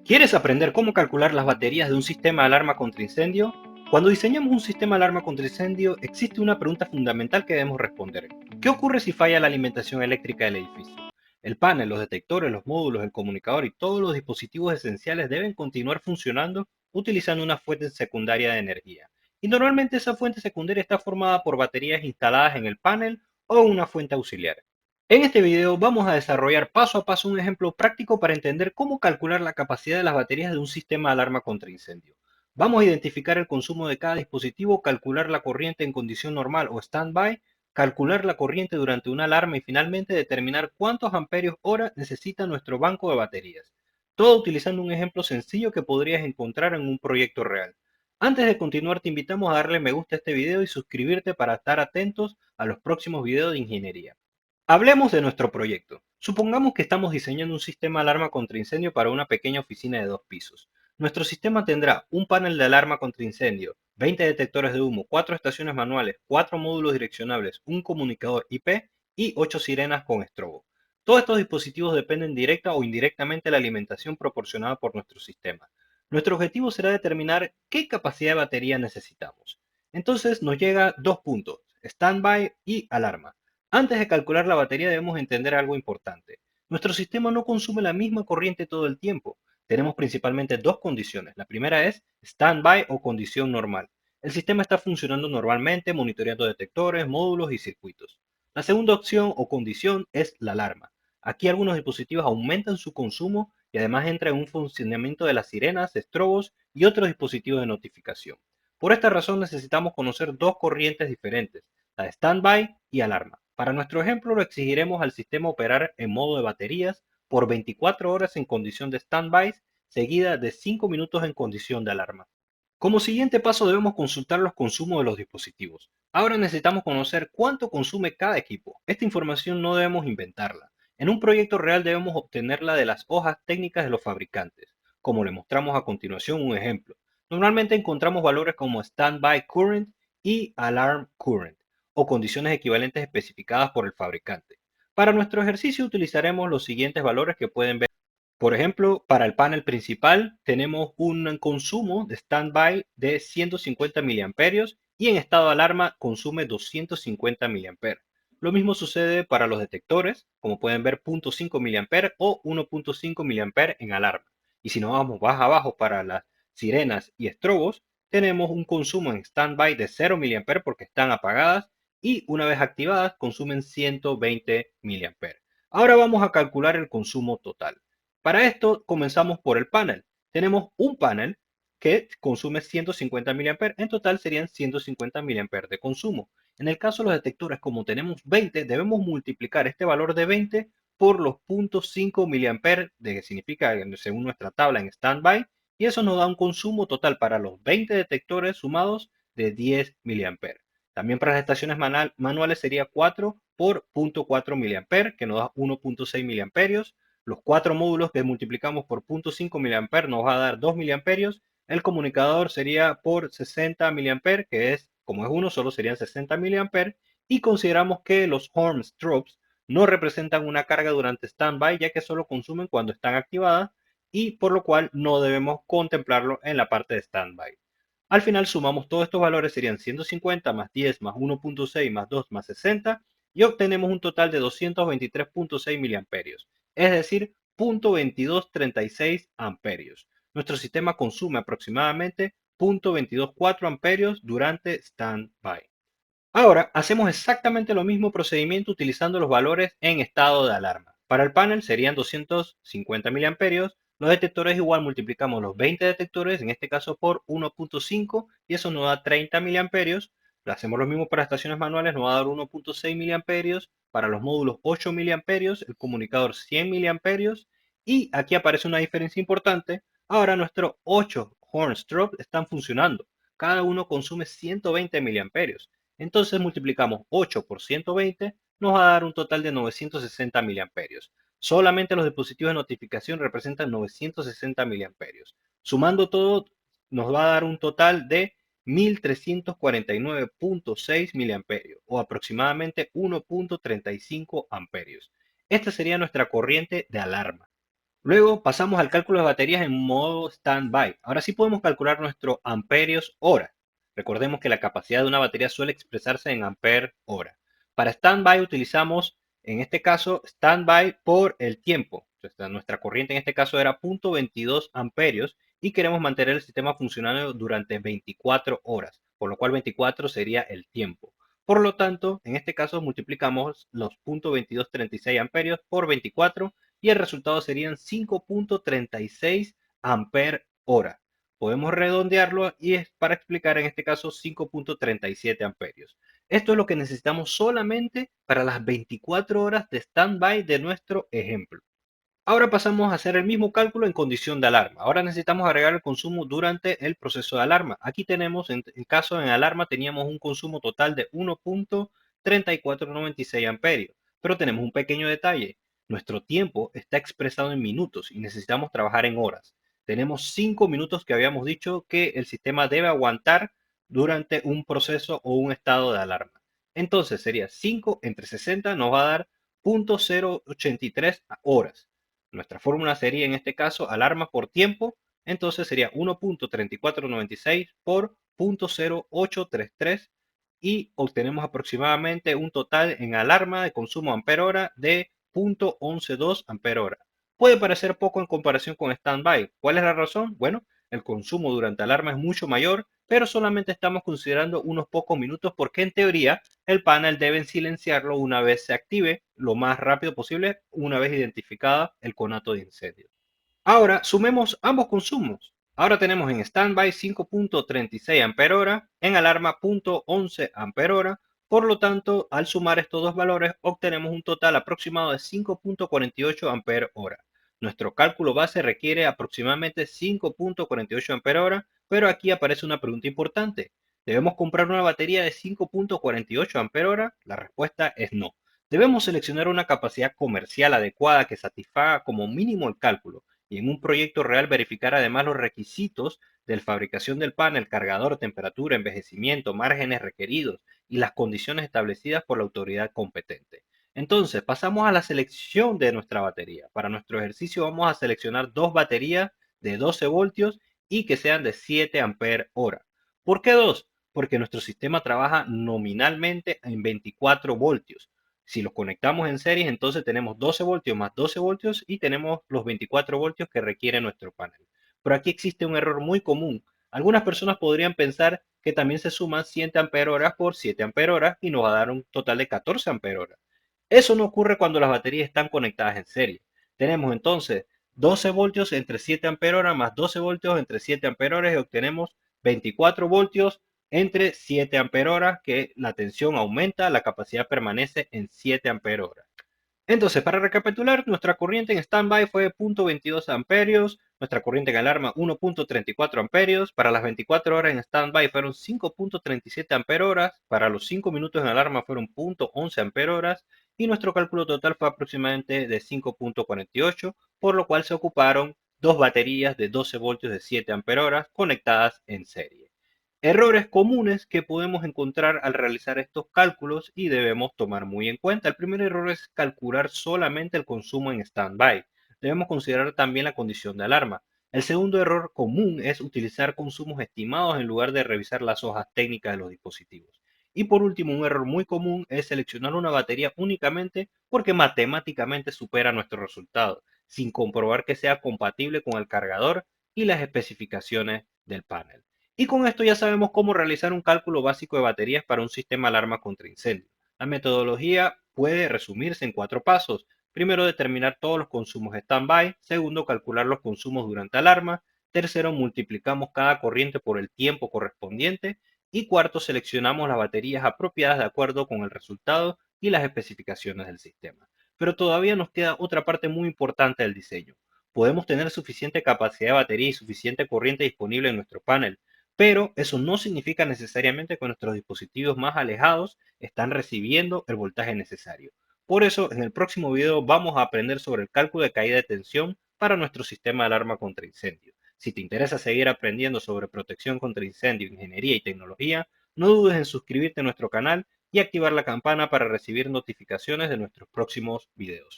¿Quieres aprender cómo calcular las baterías de un sistema de alarma contra incendio? Cuando diseñamos un sistema de alarma contra incendio, existe una pregunta fundamental que debemos responder. ¿Qué ocurre si falla la alimentación eléctrica del edificio? El panel, los detectores, los módulos, el comunicador y todos los dispositivos esenciales deben continuar funcionando utilizando una fuente secundaria de energía. Y normalmente esa fuente secundaria está formada por baterías instaladas en el panel o una fuente auxiliar. En este video vamos a desarrollar paso a paso un ejemplo práctico para entender cómo calcular la capacidad de las baterías de un sistema de alarma contra incendio. Vamos a identificar el consumo de cada dispositivo, calcular la corriente en condición normal o standby, calcular la corriente durante una alarma y finalmente determinar cuántos amperios hora necesita nuestro banco de baterías. Todo utilizando un ejemplo sencillo que podrías encontrar en un proyecto real. Antes de continuar te invitamos a darle me gusta a este video y suscribirte para estar atentos a los próximos videos de ingeniería. Hablemos de nuestro proyecto. Supongamos que estamos diseñando un sistema de alarma contra incendio para una pequeña oficina de 2 pisos. Nuestro sistema tendrá un panel de alarma contra incendio, 20 detectores de humo, 4 estaciones manuales, 4 módulos direccionables, un comunicador IP y 8 sirenas con estrobo. Todos estos dispositivos dependen directa o indirectamente de la alimentación proporcionada por nuestro sistema. Nuestro objetivo será determinar qué capacidad de batería necesitamos. Entonces nos llega dos puntos, standby y alarma. Antes de calcular la batería debemos entender algo importante. Nuestro sistema no consume la misma corriente todo el tiempo. Tenemos principalmente dos condiciones. La primera es standby o condición normal. El sistema está funcionando normalmente, monitoreando detectores, módulos y circuitos. La segunda opción o condición es la alarma. Aquí algunos dispositivos aumentan su consumo y además entra en un funcionamiento de las sirenas, estrobos y otros dispositivos de notificación. Por esta razón necesitamos conocer dos corrientes diferentes, la de standby y alarma. Para nuestro ejemplo lo exigiremos al sistema operar en modo de baterías por 24 horas en condición de standby, seguida de 5 minutos en condición de alarma. Como siguiente paso debemos consultar los consumos de los dispositivos. Ahora necesitamos conocer cuánto consume cada equipo. Esta información no debemos inventarla. En un proyecto real debemos obtenerla de las hojas técnicas de los fabricantes, como le mostramos a continuación un ejemplo. Normalmente encontramos valores como standby current y alarm current, o condiciones equivalentes especificadas por el fabricante. Para nuestro ejercicio utilizaremos los siguientes valores que pueden ver. Por ejemplo, para el panel principal tenemos un consumo de standby de 150 miliamperios y en estado de alarma consume 250 miliamperios. Lo mismo sucede para los detectores, como pueden ver 0.5 miliamperios o 1.5 miliamperios en alarma. Y si nos vamos más abajo para las sirenas y estrobos, tenemos un consumo en standby de 0 miliamperios porque están apagadas y una vez activadas consumen 120 miliamperios. Ahora vamos a calcular el consumo total. Para esto comenzamos por el panel. Tenemos un panel que consume 150 mA, en total serían 150 mA de consumo. En el caso de los detectores, como tenemos 20, debemos multiplicar este valor de 20 por los 0.5 mA, de que significa según nuestra tabla en standby, y eso nos da un consumo total para los 20 detectores sumados de 10 mA. También para las estaciones manuales sería 4 por 0.4 mA, que nos da 1.6 mA. Los 4 módulos que multiplicamos por 0.5 mA nos va a dar 2 mA. El comunicador sería por 60 mA, que es, como es uno, solo serían 60 mA. Y consideramos que los horn strobes no representan una carga durante standby, ya que solo consumen cuando están activadas y por lo cual no debemos contemplarlo en la parte de standby. Al final sumamos todos estos valores, serían 150 más 10 más 1.6 más 2 más 60 y obtenemos un total de 223.6 miliamperios, es decir, 0.2236 amperios. Nuestro sistema consume aproximadamente 0.224 amperios durante standby. Ahora hacemos exactamente lo mismo procedimiento utilizando los valores en estado de alarma. Para el panel serían 250 miliamperios. Los detectores igual multiplicamos los 20 detectores, en este caso por 1.5 y eso nos da 30 miliamperios. Hacemos lo mismo para estaciones manuales, nos va a dar 1.6 miliamperios. Para los módulos 8 miliamperios, el comunicador 100 miliamperios. Y aquí aparece una diferencia importante. Ahora nuestros 8 horn strobes están funcionando. Cada uno consume 120 miliamperios. Entonces multiplicamos 8 por 120, nos va a dar un total de 960 miliamperios. Solamente los dispositivos de notificación representan 960 miliamperios. Sumando todo, nos va a dar un total de 1349.6 miliamperios o aproximadamente 1.35 amperios. Esta sería nuestra corriente de alarma. Luego pasamos al cálculo de baterías en modo standby. Ahora sí podemos calcular nuestro amperios hora. Recordemos que la capacidad de una batería suele expresarse en ampere hora. Para standby utilizamos, en este caso, standby por el tiempo. Entonces, nuestra corriente en este caso era 0.22 amperios y queremos mantener el sistema funcionando durante 24 horas, por lo cual 24 sería el tiempo. Por lo tanto, en este caso multiplicamos los 0.2236 amperios por 24 y el resultado serían 5.36 ampere hora. Podemos redondearlo y es para explicar en este caso 5.37 amperios. Esto es lo que necesitamos solamente para las 24 horas de standby de nuestro ejemplo. Ahora pasamos a hacer el mismo cálculo en condición de alarma. Ahora necesitamos agregar el consumo durante el proceso de alarma. Aquí tenemos, en caso de alarma, teníamos un consumo total de 1.3496 amperios. Pero tenemos un pequeño detalle. Nuestro tiempo está expresado en minutos y necesitamos trabajar en horas. Tenemos 5 minutos que habíamos dicho que el sistema debe aguantar durante un proceso o un estado de alarma. Entonces sería 5 entre 60 nos va a dar 0.083 horas. Nuestra fórmula sería en este caso alarma por tiempo, entonces sería 1.3496 por 0.0833 y obtenemos aproximadamente un total en alarma de consumo ampere hora de 0.112 ampere hora. Puede parecer poco en comparación con standby. ¿Cuál es la razón? Bueno, el consumo durante alarma es mucho mayor, pero solamente estamos considerando unos pocos minutos porque en teoría el panel debe silenciarlo una vez se active lo más rápido posible, una vez identificada el conato de incendio. Ahora sumemos ambos consumos. Ahora tenemos en standby 5.36 ampere hora, en alarma 0.11 ampere hora. Por lo tanto, al sumar estos dos valores, obtenemos un total aproximado de 5.48 ampere hora. Nuestro cálculo base requiere aproximadamente 5.48 ampere hora, pero aquí aparece una pregunta importante. ¿Debemos comprar una batería de 5.48 ampere hora? La respuesta es no. Debemos seleccionar una capacidad comercial adecuada que satisfaga como mínimo el cálculo y en un proyecto real verificar además los requisitos de la fabricación del panel, cargador, temperatura, envejecimiento, márgenes requeridos y las condiciones establecidas por la autoridad competente. Entonces, pasamos a la selección de nuestra batería. Para nuestro ejercicio vamos a seleccionar dos baterías de 12 voltios y que sean de 7 ampere hora. ¿Por qué dos? Porque nuestro sistema trabaja nominalmente en 24 voltios. Si los conectamos en series, entonces tenemos 12 voltios más 12 voltios y tenemos los 24 voltios que requiere nuestro panel. Pero aquí existe un error muy común. Algunas personas podrían pensar que también se suman 7 ampere horas por 7 ampere horas y nos va a dar un total de 14 ampere horas. Eso no ocurre cuando las baterías están conectadas en serie. Tenemos entonces 12 voltios entre 7 ampere horas más 12 voltios entre 7 ampere horas y obtenemos 24 voltios entre 7 ampere horas, que la tensión aumenta, la capacidad permanece en 7 ampere horas. Entonces, para recapitular, nuestra corriente en standby fue 0.22 amperios, nuestra corriente en alarma 1.34 amperios, para las 24 horas en standby fueron 5.37 ampere horas, para los 5 minutos en alarma fueron 0.11 ampere horas y nuestro cálculo total fue aproximadamente de 5.48, por lo cual se ocuparon dos baterías de 12 voltios de 7 ampere horas conectadas en serie. Errores comunes que podemos encontrar al realizar estos cálculos y debemos tomar muy en cuenta. El primer error es calcular solamente el consumo en standby. Debemos considerar también la condición de alarma. El segundo error común es utilizar consumos estimados en lugar de revisar las hojas técnicas de los dispositivos. Y por último, un error muy común es seleccionar una batería únicamente porque matemáticamente supera nuestro resultado, sin comprobar que sea compatible con el cargador y las especificaciones del panel. Y con esto ya sabemos cómo realizar un cálculo básico de baterías para un sistema alarma contra incendio. La metodología puede resumirse en 4 pasos. Primero, determinar todos los consumos standby. Segundo, calcular los consumos durante alarma. Tercero, multiplicamos cada corriente por el tiempo correspondiente. Y cuarto, seleccionamos las baterías apropiadas de acuerdo con el resultado y las especificaciones del sistema. Pero todavía nos queda otra parte muy importante del diseño. Podemos tener suficiente capacidad de batería y suficiente corriente disponible en nuestro panel, pero eso no significa necesariamente que nuestros dispositivos más alejados están recibiendo el voltaje necesario. Por eso, en el próximo video vamos a aprender sobre el cálculo de caída de tensión para nuestro sistema de alarma contra incendio. Si te interesa seguir aprendiendo sobre protección contra incendio, ingeniería y tecnología, no dudes en suscribirte a nuestro canal y activar la campana para recibir notificaciones de nuestros próximos videos.